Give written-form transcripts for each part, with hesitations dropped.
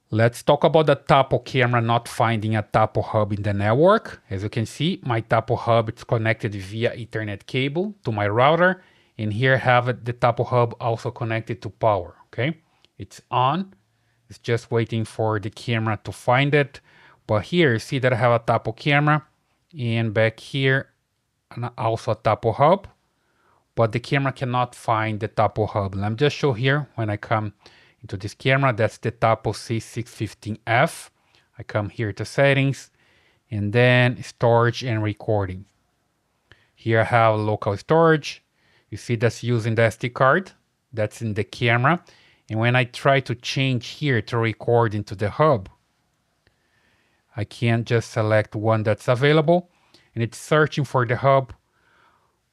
Let's talk about the Tapo camera not finding a Tapo hub in the network. As you can see, my Tapo hub is connected via Ethernet cable to my router, and here I have the Tapo hub also connected to power. Okay, it's on. It's just waiting for the camera to find it. But here you see that I have a Tapo camera, and back here also a Tapo hub. But the camera cannot find the Tapo hub. Let me just show here when I come into this camera. That's the Tapo C615F. I come here to settings and then storage and recording. Here I have local storage. You see that's using the SD card. That's in the camera. And when I try to change here to record into the hub, I can just select one that's available and it's searching for the hub,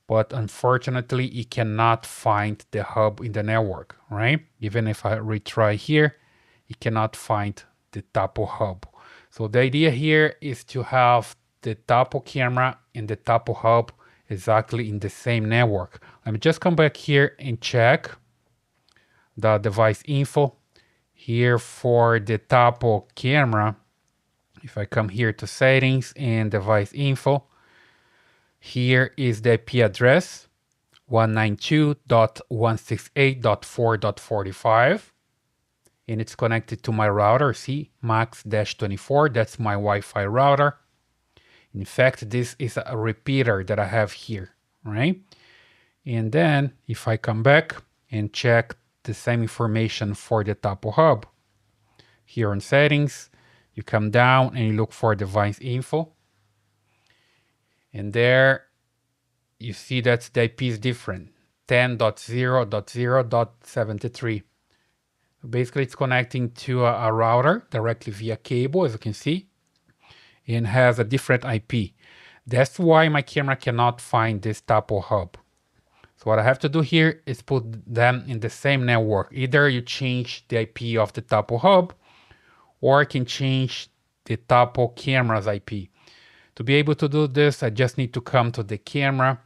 but unfortunately it cannot find the hub in the network, right? Even if I retry here, it cannot find the Tapo hub. So the idea here is to have the Tapo camera and the Tapo hub exactly in the same network. Let me just come back here and check the device info. Here for the Tapo camera, if I come here to settings and device info, here is the IP address 192.168.4.45 and it's connected to my router. See, max-24, that's my Wi-Fi router. In fact, this is a repeater that I have here, right? And then if I come back and check the same information for the Tapo hub, here on settings, you come down and you look for device info. And there you see that the IP is different, 10.0.0.73. Basically, it's connecting to a router directly via cable, as you can see, and has a different IP. That's why my camera cannot find this Tapo hub. So what I have to do here is put them in the same network. Either you change the IP of the Tapo hub, or I can change the Tapo camera's IP. To be able to do this, I just need to come to the camera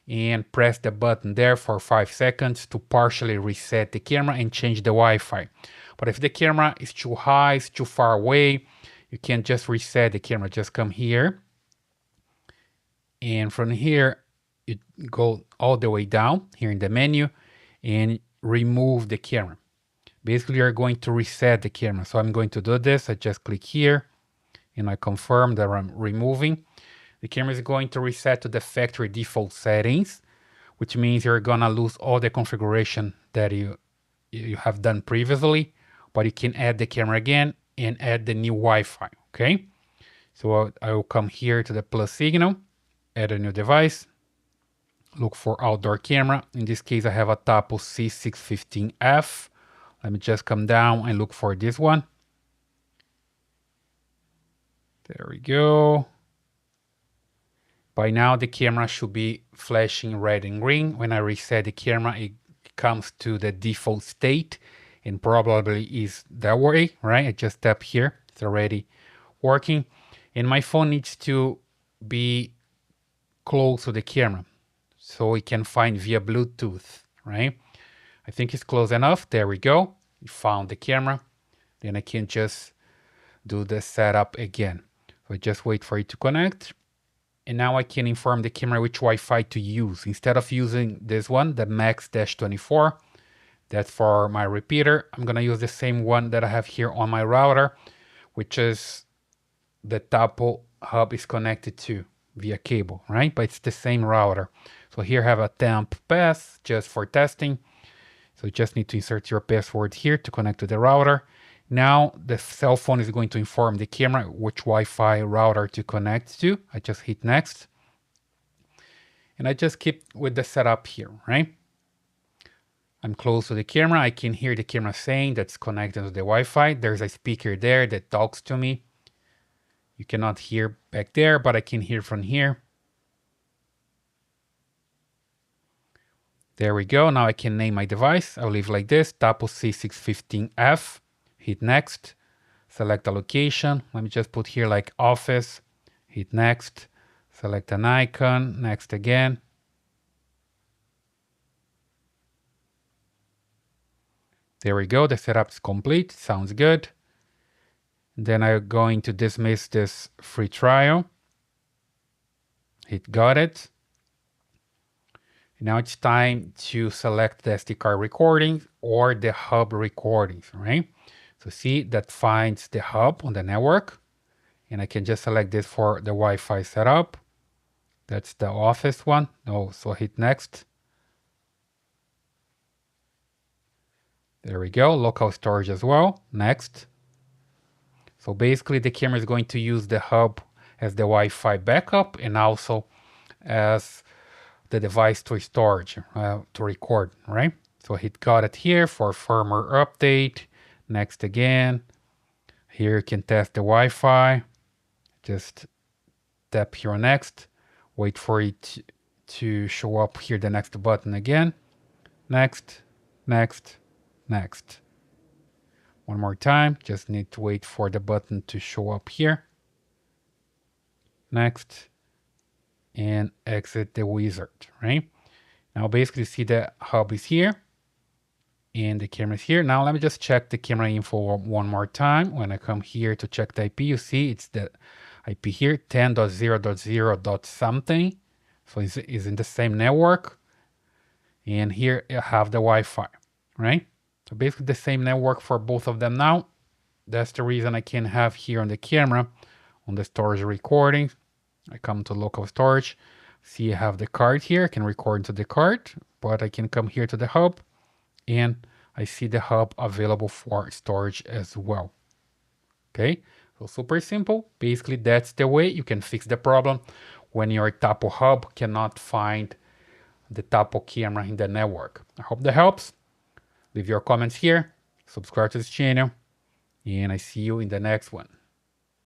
and press the button there for 5 seconds to partially reset the camera and change the Wi-Fi. But if the camera is too high, it's too far away, you can just reset the camera. Just come here, and from here you go all the way down here in the menu and remove the camera. Basically, you're going to reset the camera. So I'm going to do this. I just click here and I confirm that I'm removing. The camera is going to reset to the factory default settings, which means you're gonna lose all the configuration that you have done previously, but you can add the camera again and add the new Wi-Fi, okay? So I will come here to the plus signal, add a new device, look for outdoor camera. In this case, I have a Tapo C615F. Let me just come down and look for this one. There we go. By now, the camera should be flashing red and green. When I reset the camera, it comes to the default state and probably is that way, right? I just tap here, it's already working. And my phone needs to be close to the camera so it can find via Bluetooth, right? I think it's close enough. There we go. We found the camera. Then I can just do the setup again. So I just wait for it to connect. And now I can inform the camera which Wi-Fi to use. Instead of using this one, the max-24, that's for my repeater, I'm gonna use the same one that I have here on my router, which is the Tapo hub is connected to via cable, right? But it's the same router. So here I have a temp pass just for testing. So you just need to insert your password here to connect to the router. Now the cell phone is going to inform the camera which Wi-Fi router to connect to. I just hit next. And I just keep with the setup here, right? I'm close to the camera. I can hear the camera saying that's connected to the Wi-Fi. There's a speaker there that talks to me. You cannot hear back there, but I can hear from here. There we go. Now I can name my device. I'll leave like this, Tapo C615F. Hit next, select a location. Let me just put here like office, hit next, select an icon, next again. There we go, the setup is complete, sounds good. Then I'm going to dismiss this free trial. Hit got it. Now it's time to select the SD card recordings or the hub recordings, right? So see, that finds the hub on the network, and I can just select this for the Wi-Fi setup. That's the office one. No, so hit next. There we go, local storage as well. Next. So basically the camera is going to use the hub as the Wi-Fi backup and also as the device to storage, to record, right? So hit got it here for firmware update. Next again. Here you can test the Wi-Fi. Just tap here on next. Wait for it to show up here, the next button again. Next, next, next. One more time. Just need to wait for the button to show up here. Next. And exit the wizard, right? Now basically see the hub is here and the camera is here. Now let me just check the camera info one more time. When I come here to check the IP, you see it's the IP here, 10.0.0. something. So it's in the same network. And here I have the Wi-Fi, right? So basically the same network for both of them now. That's the reason I can have here on the camera, on the storage recording. I come to local storage. See, I have the card here. I can record into the card, but I can come here to the hub and I see the hub available for storage as well. Okay, so super simple. Basically, that's the way you can fix the problem when your Tapo hub cannot find the Tapo camera in the network. I hope that helps. Leave your comments here, subscribe to this channel, and I see you in the next one.